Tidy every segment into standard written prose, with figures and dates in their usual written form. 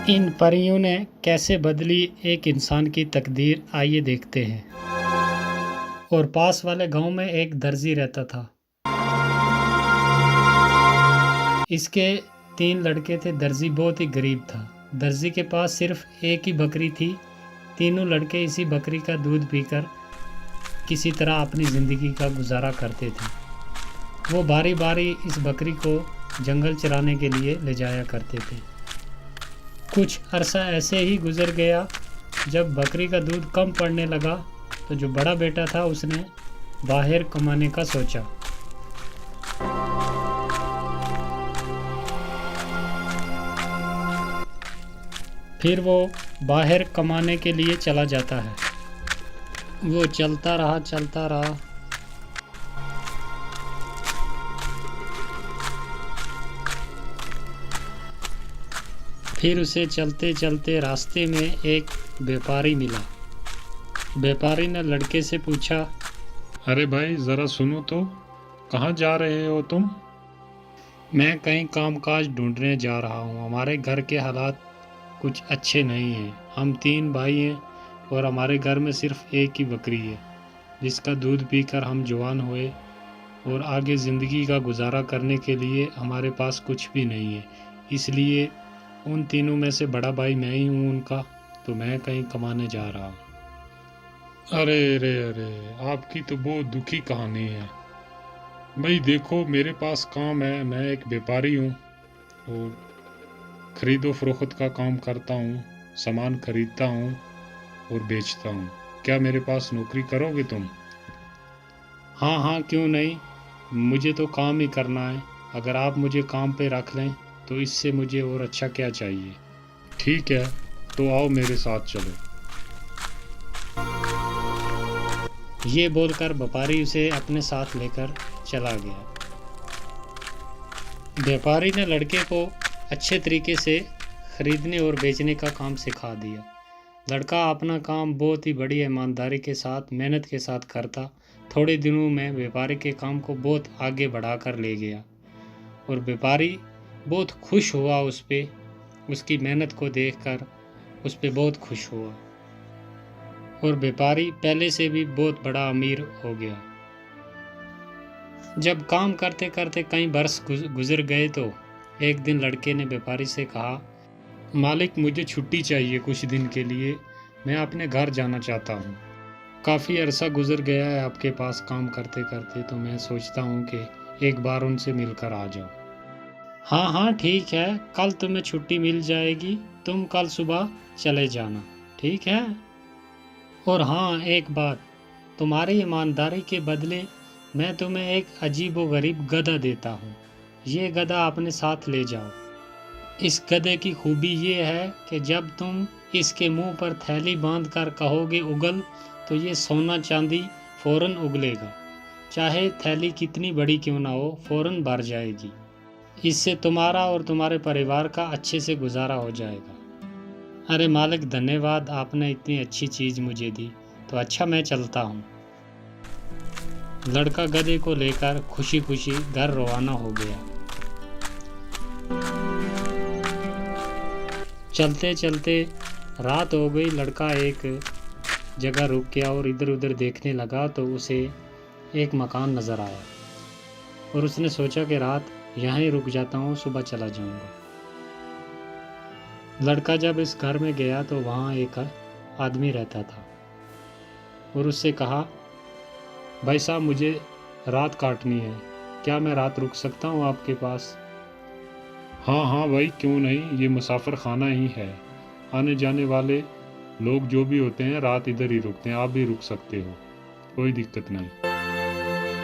इन परियों ने कैसे बदली एक इंसान की तकदीर, आइए देखते हैं। और पास वाले गांव में एक दर्जी रहता था। इसके 3 लड़के थे। दर्जी बहुत ही गरीब था। दर्जी के पास सिर्फ एक ही बकरी थी। तीनों लड़के इसी बकरी का दूध पीकर किसी तरह अपनी ज़िंदगी का गुजारा करते थे। वो बारी बारी इस बकरी को जंगल चराने के लिए ले जाया करते थे। कुछ अरसा ऐसे ही गुजर गया। जब बकरी का दूध कम पड़ने लगा तो जो बड़ा बेटा था उसने बाहर कमाने का सोचा। फिर वो बाहर कमाने के लिए चला जाता है। वो चलता रहा। फिर उसे चलते चलते रास्ते में एक व्यापारी मिला। व्यापारी ने लड़के से पूछा, अरे भाई ज़रा सुनो तो, कहाँ जा रहे हो तुम? मैं कहीं कामकाज ढूंढने जा रहा हूँ। हमारे घर के हालात कुछ अच्छे नहीं हैं। हम 3 भाई हैं और हमारे घर में सिर्फ एक ही बकरी है जिसका दूध पीकर हम जवान हुए, और आगे ज़िंदगी का गुजारा करने के लिए हमारे पास कुछ भी नहीं है। इसलिए उन तीनों में से बड़ा भाई मैं ही हूँ उनका, तो मैं कहीं कमाने जा रहा हूँ। अरे, आपकी तो बहुत दुखी कहानी है भाई। देखो मेरे पास काम है, मैं एक व्यापारी हूँ और ख़रीदो फरोख्त का काम करता हूँ। सामान खरीदता हूँ और बेचता हूँ। क्या मेरे पास नौकरी करोगे तुम? हाँ, क्यों नहीं। मुझे तो काम ही करना है। अगर आप मुझे काम पे रख लें तो इससे मुझे और अच्छा क्या चाहिए। ठीक है, तो आओ मेरे साथ चलो। ये बोलकर व्यापारी उसे अपने साथ लेकर चला गया। व्यापारी ने लड़के को अच्छे तरीके से खरीदने और बेचने का काम सिखा दिया। लड़का अपना काम बहुत ही बड़ी ईमानदारी के साथ, मेहनत के साथ करता। थोड़े दिनों में व्यापारी के काम को बहुत आगे बढ़ाकर ले गया और व्यापारी बहुत खुश हुआ उसकी मेहनत को देखकर उस पे बहुत खुश हुआ, और व्यापारी पहले से भी बहुत बड़ा अमीर हो गया। जब काम करते करते कई वर्ष गुजर गए तो एक दिन लड़के ने व्यापारी से कहा, मालिक मुझे छुट्टी चाहिए कुछ दिन के लिए, मैं अपने घर जाना चाहता हूँ। काफ़ी अरसा गुजर गया है आपके पास काम करते करते, तो मैं सोचता हूँ कि एक बार उनसे मिलकर आ जाओ। हाँ, ठीक है, कल तुम्हें छुट्टी मिल जाएगी। तुम कल सुबह चले जाना, ठीक है। और हाँ, एक बात, तुम्हारी ईमानदारी के बदले मैं तुम्हें एक अजीबोगरीब गधा देता हूँ। ये गधा अपने साथ ले जाओ। इस गधे की खूबी ये है कि जब तुम इसके मुंह पर थैली बांध कर कहोगे उगल, तो ये सोना चांदी फौरन उगलेगा। चाहे थैली कितनी बड़ी क्यों ना हो, फौरन भर जाएगी। इससे तुम्हारा और तुम्हारे परिवार का अच्छे से गुजारा हो जाएगा। अरे मालिक, धन्यवाद, आपने इतनी अच्छी चीज़ मुझे दी। तो अच्छा, मैं चलता हूँ। लड़का गधे को लेकर खुशी खुशी घर रवाना हो गया। चलते चलते रात हो गई। लड़का एक जगह रुक गया और इधर उधर देखने लगा तो उसे एक मकान नज़र आया, और उसने सोचा कि रात यहाँ ही रुक जाता हूँ, सुबह चला जाऊँगा। लड़का जब इस घर में गया तो वहाँ एक आदमी रहता था और उससे कहा, भाई साहब मुझे रात काटनी है, क्या मैं रात रुक सकता हूँ आपके पास? हाँ भाई, क्यों नहीं, ये मुसाफिर खाना ही है। आने जाने वाले लोग जो भी होते हैं रात इधर ही रुकते हैं, आप भी रुक सकते हो, कोई दिक्कत नहीं।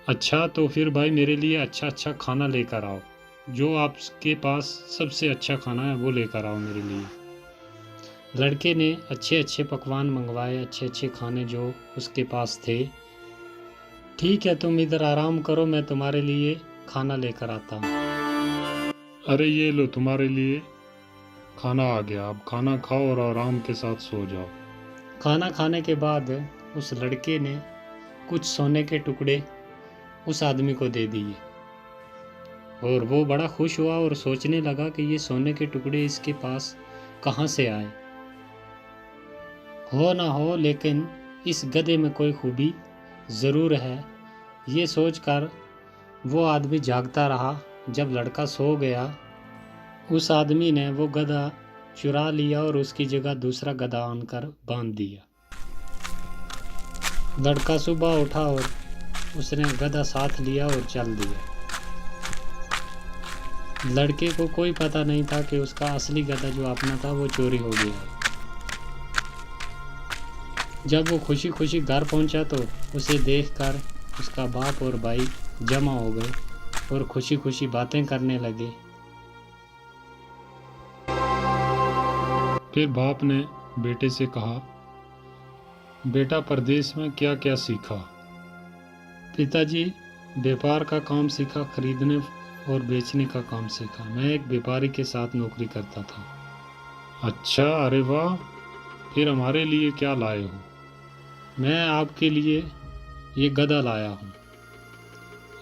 अच्छा, तो फिर भाई मेरे लिए अच्छा खाना लेकर आओ। जो आपके पास सबसे अच्छा खाना है वो लेकर आओ मेरे लिए। लड़के ने अच्छे पकवान मंगवाए, अच्छे खाने जो उसके पास थे। ठीक है, तुम इधर आराम करो, मैं तुम्हारे लिए खाना लेकर आता हूँ। अरे ये लो, तुम्हारे लिए खाना आ गया, अब खाना खाओ और आराम के साथ सो जाओ। खाना खाने के बाद उस लड़के ने कुछ सोने के टुकड़े उस आदमी को दे दिए, और वो बड़ा खुश हुआ और सोचने लगा कि ये सोने के टुकड़े इसके पास कहाँ से आए। हो ना हो, लेकिन इस गधे में कोई खूबी ज़रूर है, ये सोचकर वो आदमी जागता रहा। जब लड़का सो गया, उस आदमी ने वो गधा चुरा लिया और उसकी जगह दूसरा गधा आनकर बांध दिया। लड़का सुबह उठा और उसने गधा साथ लिया और चल दिया। लड़के को कोई पता नहीं था कि उसका असली गधा जो अपना था वो चोरी हो गया। जब वो खुशी खुशी घर पहुंचा तो उसे देखकर उसका बाप और भाई जमा हो गए और खुशी खुशी बातें करने लगे। फिर बाप ने बेटे से कहा, बेटा परदेश में क्या क्या सीखा? पिताजी, व्यापार का काम सीखा, खरीदने और बेचने का काम सीखा। मैं एक व्यापारी के साथ नौकरी करता था। अच्छा, अरे वाह। फिर हमारे लिए क्या लाए हो? मैं आपके लिए ये गधा लाया हूँ।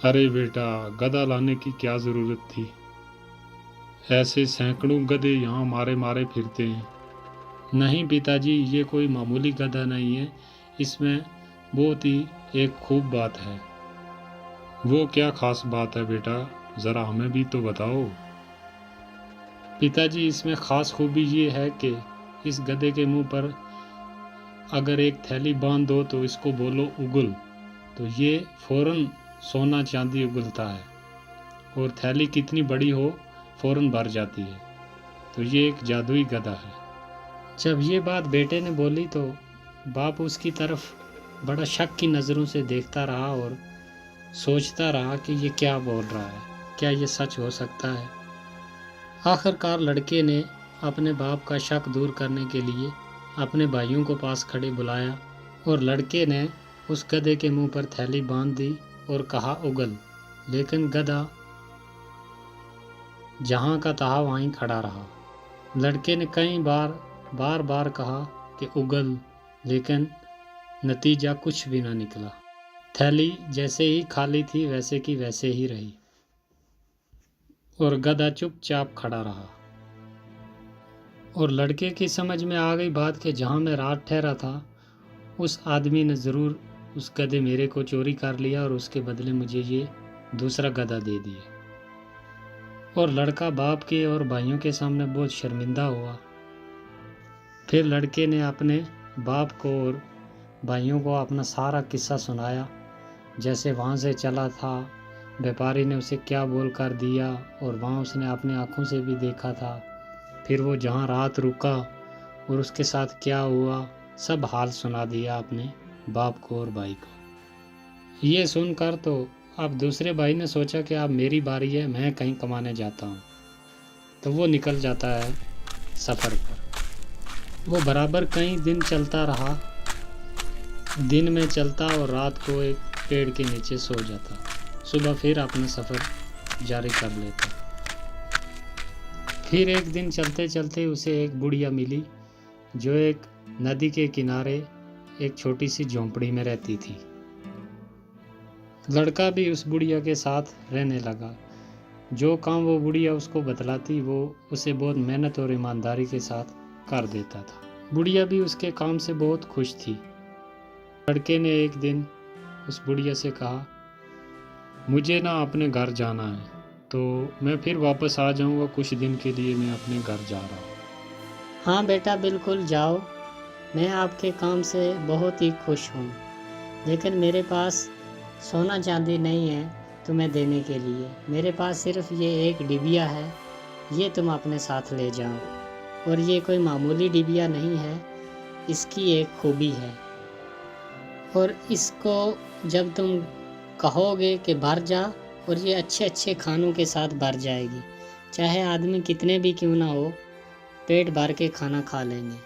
अरे बेटा, गधा लाने की क्या ज़रूरत थी? ऐसे सैकड़ों गधे यहाँ मारे मारे फिरते हैं। नहीं पिताजी, ये कोई मामूली गधा नहीं है, इसमें बहुत ही एक खूब बात है। वो क्या खास बात है बेटा, ज़रा हमें भी तो बताओ। पिताजी, इसमें खास खूबी ये है कि इस गधे के मुंह पर अगर एक थैली बांध दो तो इसको बोलो उगल, तो ये फौरन सोना चांदी उगलता है, और थैली कितनी बड़ी हो फौरन भर जाती है। तो ये एक जादुई गधा है। जब ये बात बेटे ने बोली तो बाप उसकी तरफ बड़ा शक की नज़रों से देखता रहा और सोचता रहा कि ये क्या बोल रहा है, क्या ये सच हो सकता है। आखिरकार लड़के ने अपने बाप का शक दूर करने के लिए अपने भाइयों को पास खड़े बुलाया और लड़के ने उस गधे के मुंह पर थैली बांध दी और कहा उगल, लेकिन गधा जहाँ का तहाँ वहीं खड़ा रहा। लड़के ने कई बार बार कहा कि उगल, लेकिन नतीजा कुछ भी ना निकला। थैली जैसे ही खाली थी वैसे की वैसे ही रही और गधा चुपचाप खड़ा रहा। और लड़के की समझ में आ गई बात कि जहाँ मैं रात ठहरा था उस आदमी ने ज़रूर उस गधे मेरे को चोरी कर लिया और उसके बदले मुझे ये दूसरा गधा दे दिया। और लड़का बाप के और भाइयों के सामने बहुत शर्मिंदा हुआ। फिर लड़के ने अपने बाप को और भाइयों को अपना सारा किस्सा सुनाया, जैसे वहाँ से चला था, व्यापारी ने उसे क्या बोल कर दिया और वहाँ उसने अपनी आँखों से भी देखा था। फिर वो जहाँ रात रुका और उसके साथ क्या हुआ, सब हाल सुना दिया अपने बाप को और भाई को। ये सुनकर तो अब दूसरे भाई ने सोचा कि अब मेरी बारी है, मैं कहीं कमाने जाता हूँ। तो वो निकल जाता है सफ़र पर। वो बराबर कई दिन चलता रहा, दिन में चलता और रात को एक पेड़ के नीचे सो जाता। सुबह फिर अपना सफ़र जारी कर लेता। फिर एक दिन चलते चलते उसे एक बुढ़िया मिली जो एक नदी के किनारे एक छोटी सी झोंपड़ी में रहती थी। लड़का भी उस बुढ़िया के साथ रहने लगा। जो काम वो बुढ़िया उसको बतलाती वो उसे बहुत मेहनत और ईमानदारी के साथ कर देता था। बुढ़िया भी उसके काम से बहुत खुश थी। लड़के ने एक दिन उस बुढ़िया से कहा, मुझे ना अपने घर जाना है, तो मैं फिर वापस आ जाऊंगा, कुछ दिन के लिए मैं अपने घर जा रहा हूँ। हाँ बेटा, बिल्कुल जाओ, मैं आपके काम से बहुत ही खुश हूँ, लेकिन मेरे पास सोना चांदी नहीं है तुम्हें देने के लिए। मेरे पास सिर्फ ये एक डिबिया है, ये तुम अपने साथ ले जाओ। और ये कोई मामूली डिबिया नहीं है, इसकी एक खूबी है, और इसको जब तुम कहोगे कि भर जा, और ये अच्छे अच्छे खानों के साथ भर जाएगी। चाहे आदमी कितने भी क्यों ना हो, पेट भर के खाना खा लेंगे।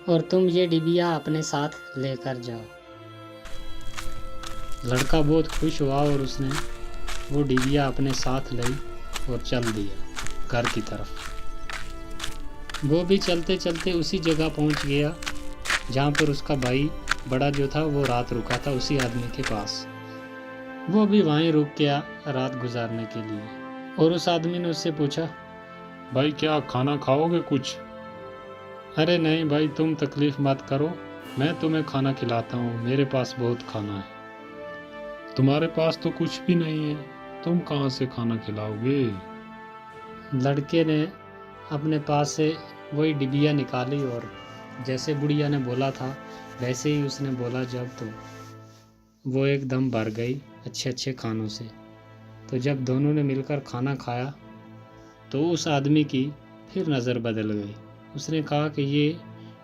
और तुम ये डिबिया अपने साथ लेकर जाओ। लड़का बहुत खुश हुआ और उसने वो डिबिया अपने साथ ली और चल दिया घर की तरफ। वो भी चलते चलते उसी जगह पहुंच गया जहाँ पर उसका भाई बड़ा जो था वो रात रुका था, उसी आदमी के पास। वो भी वहीं रुक गया रात गुजारने के लिए। और उस आदमी ने उससे पूछा, भाई क्या खाना खाओगे कुछ? अरे नहीं भाई, तुम तकलीफ मत करो, मैं तुम्हें खाना खिलाता हूँ, मेरे पास बहुत खाना है। तुम्हारे पास तो कुछ भी नहीं है, तुम कहाँ से खाना खिलाओगे? लड़के ने अपने पास से वही डिबिया निकाली और जैसे बुढ़िया ने बोला था वैसे ही उसने बोला जब, तो वो एकदम भर गई अच्छे अच्छे खानों से। तो जब दोनों ने मिलकर खाना खाया तो उस आदमी की फिर नज़र बदल गई। उसने कहा कि ये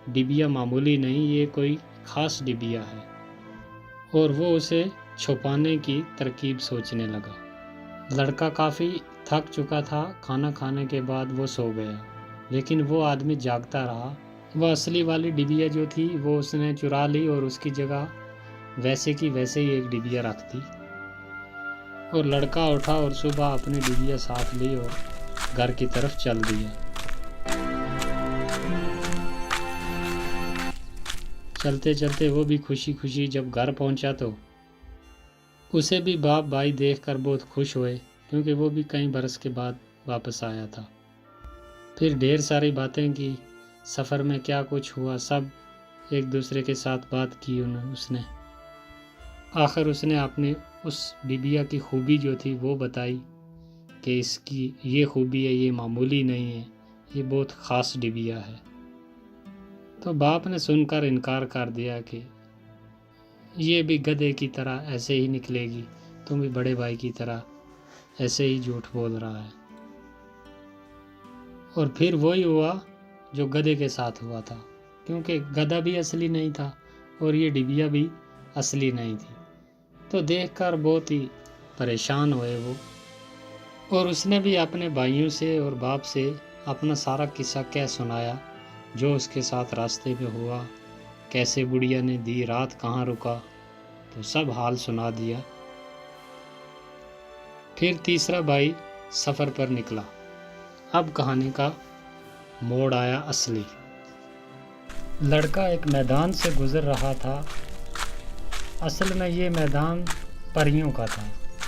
डिबिया मामूली नहीं, ये कोई ख़ास डिबिया है, और वो उसे छुपाने की तरकीब सोचने लगा। लड़का काफ़ी थक चुका था, खाना खाने के बाद वो सो गया, लेकिन वो आदमी जागता रहा। वह असली वाली डिबिया जो थी वो उसने चुरा ली और उसकी जगह वैसे की वैसे ही एक डिबिया रख दी। और लड़का उठा और सुबह अपनी डिबिया साथ ली और घर की तरफ चल दिया। चलते चलते वो भी खुशी खुशी जब घर पहुंचा तो उसे भी बाप भाई देखकर बहुत खुश हुए, क्योंकि वो भी कई बरस के बाद वापस आया था। फिर ढेर सारी बातें की, सफ़र में क्या कुछ हुआ सब एक दूसरे के साथ बात की उसने। आखिर उसने अपने उस डिबिया की खूबी जो थी वो बताई कि इसकी ये खूबी है, ये मामूली नहीं है, ये बहुत ख़ास डिबिया है। तो बाप ने सुनकर इनकार कर दिया कि ये भी गधे की तरह ऐसे ही निकलेगी, तुम भी बड़े भाई की तरह ऐसे ही झूठ बोल रहा है। और फिर वही हुआ जो गधे के साथ हुआ था, क्योंकि गधा भी असली नहीं था और ये डिबिया भी असली नहीं थी। तो देखकर बहुत ही परेशान हुए वो, और उसने भी अपने भाइयों से और बाप से अपना सारा किस्सा कह सुनाया, जो उसके साथ रास्ते में हुआ, कैसे बुढ़िया ने दी रात, कहाँ रुका, तो सब हाल सुना दिया। फिर तीसरा भाई सफ़र पर निकला। अब कहानी का मोड़ आया असली। लड़का एक मैदान से गुजर रहा था। असल में ये मैदान परियों का था।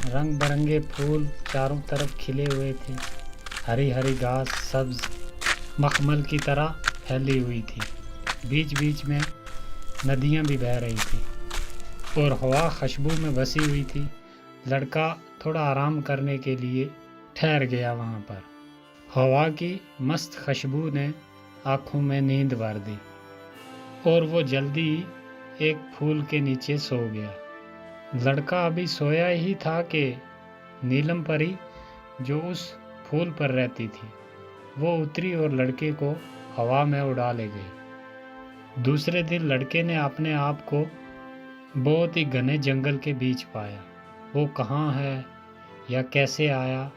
रंग बिरंगे फूल चारों तरफ खिले हुए थे, हरी हरी घास सब्ज मखमल की तरह फैली हुई थी। बीच बीच में नदियाँ भी बह रही थी और हवा खुशबू में बसी हुई थी। लड़का थोड़ा आराम करने के लिए ठहर गया वहाँ पर। हवा की मस्त खुशबू ने आँखों में नींद भर दी और वो जल्दी एक फूल के नीचे सो गया। लड़का अभी सोया ही था कि नीलम परी जो उस फूल पर रहती थी वो उतरी और लड़के को हवा में उड़ा ले गई। दूसरे दिन लड़के ने अपने आप को बहुत ही घने जंगल के बीच पाया। वो कहाँ है या कैसे आया,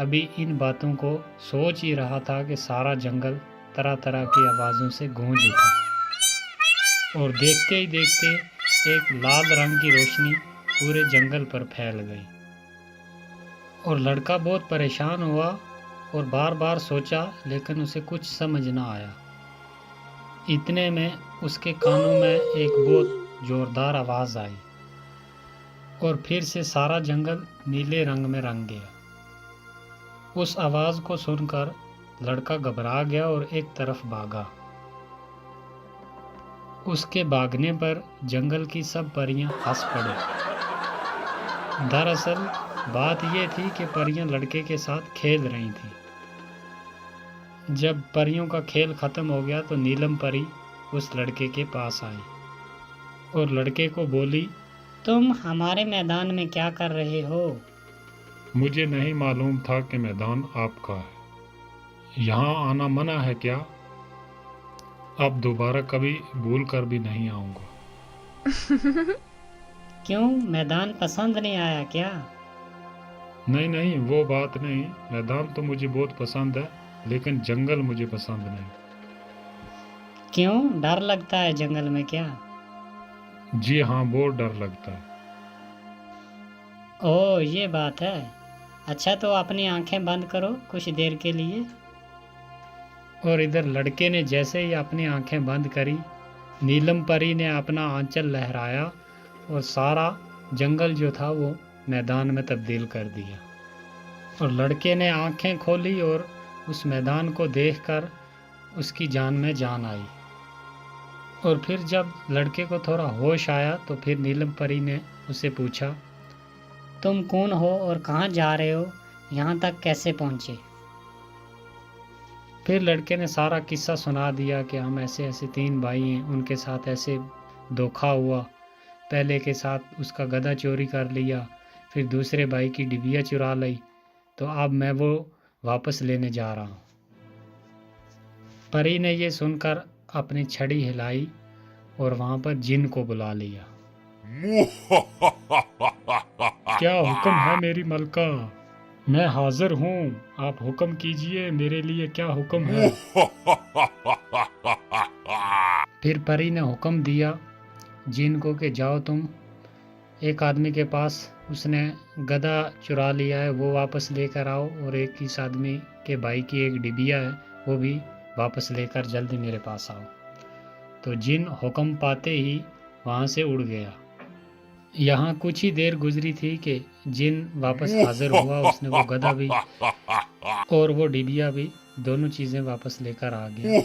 अभी इन बातों को सोच ही रहा था कि सारा जंगल तरह तरह की आवाज़ों से गूंज उठा और देखते ही देखते एक लाल रंग की रोशनी पूरे जंगल पर फैल गई। और लड़का बहुत परेशान हुआ और बार बार सोचा, लेकिन उसे कुछ समझ ना आया। इतने में उसके कानों में एक बहुत ज़ोरदार आवाज़ आई और फिर से सारा जंगल नीले रंग में रंग गया। उस आवाज़ को सुनकर लड़का घबरा गया और एक तरफ भागा। उसके भागने पर जंगल की सब परियां हंस पड़े। दरअसल बात यह थी कि परियां लड़के के साथ खेल रही थीं। जब परियों का खेल खत्म हो गया तो नीलम परी उस लड़के के पास आई और लड़के को बोली, तुम हमारे मैदान में क्या कर रहे हो? मुझे नहीं मालूम था कि मैदान आपका है। यहाँ आना मना है क्या? अब दोबारा कभी भूल कर भी नहीं आऊँगा। क्यों, मैदान पसंद नहीं आया क्या? नहीं नहीं, वो बात नहीं। मैदान तो मुझे बहुत पसंद है, लेकिन जंगल मुझे पसंद नहीं। क्यों, डर लगता है जंगल में क्या? जी हाँ, बहुत डर लगता है। ओह, ये बात है। अच्छा, तो अपनी आंखें बंद करो कुछ देर के लिए। और इधर लड़के ने जैसे ही अपनी आंखें बंद करी, नीलम परी ने अपना आंचल लहराया और सारा जंगल जो था वो मैदान में तब्दील कर दिया। और लड़के ने आंखें खोली और उस मैदान को देखकर उसकी जान में जान आई। और फिर जब लड़के को थोड़ा होश आया तो फिर नीलम परी ने उससे पूछा, तुम कौन हो और कहाँ जा रहे हो? यहाँ तक कैसे पहुँचे? फिर लड़के ने सारा किस्सा सुना दिया कि हम ऐसे ऐसे 3 भाई हैं, उनके साथ ऐसे धोखा हुआ। पहले के साथ उसका गधा चोरी कर लिया, फिर दूसरे भाई की डिबिया चुरा ली, तो अब मैं वो वापस लेने जा रहा हूँ। परी ने ये सुनकर अपनी छड़ी हिलाई और वहाँ पर जिन को बुला लिया। क्या हुक्म है मेरी मलका? मैं हाजिर हूँ, आप हुक्म कीजिए, मेरे लिए क्या हुक्म है? फिर परी ने हुक्म दिया जिन को कि जाओ तुम एक आदमी के पास, उसने गधा चुरा लिया है, वो वापस लेकर आओ, और एक इस आदमी के भाई की एक डिबिया है, वो भी वापस लेकर जल्दी मेरे पास आओ। तो जिन हुक्म पाते ही वहाँ से उड़ गया। यहाँ कुछ ही देर गुजरी थी कि जिन वापस हाजिर हुआ। उसने वो गधा भी और वो डिबिया भी, दोनों चीज़ें वापस लेकर आ गया।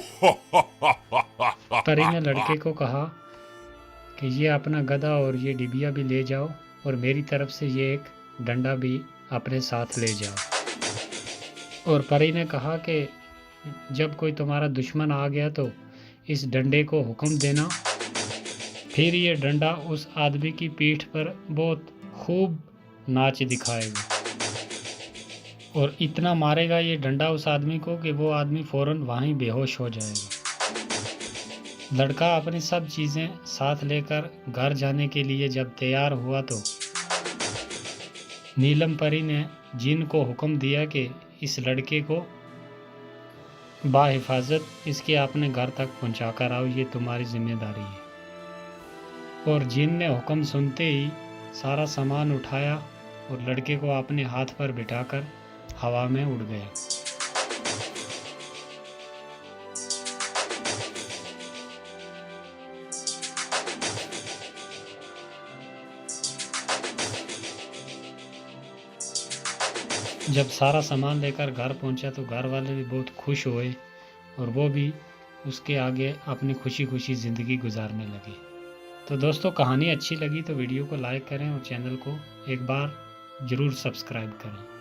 परी ने लड़के को कहा कि ये अपना गधा और ये डिबिया भी ले जाओ, और मेरी तरफ से ये एक डंडा भी अपने साथ ले जाओ। और परी ने कहा कि जब कोई तुम्हारा दुश्मन आ गया तो इस डंडे को हुक्म देना, फिर ये डंडा उस आदमी की पीठ पर बहुत खूब नाच दिखाएगा, और इतना मारेगा ये डंडा उस आदमी को कि वो आदमी फौरन वहीं बेहोश हो जाएगा। लड़का अपनी सब चीज़ें साथ लेकर घर जाने के लिए जब तैयार हुआ तो नीलम परी ने जिन को हुक्म दिया कि इस लड़के को बाहिफाजत इसके अपने घर तक पहुंचा कर आओ, ये तुम्हारी जिम्मेदारी है। और जिन ने हुक्म सुनते ही सारा सामान उठाया और लड़के को अपने हाथ पर बिठाकर हवा में उड़ गया। जब सारा सामान लेकर घर पहुंचा तो घर वाले भी बहुत खुश हुए, और वो भी उसके आगे अपनी खुशी खुशी ज़िंदगी गुजारने लगे। तो दोस्तों, कहानी अच्छी लगी तो वीडियो को लाइक करें और चैनल को एक बार ज़रूर सब्सक्राइब करें।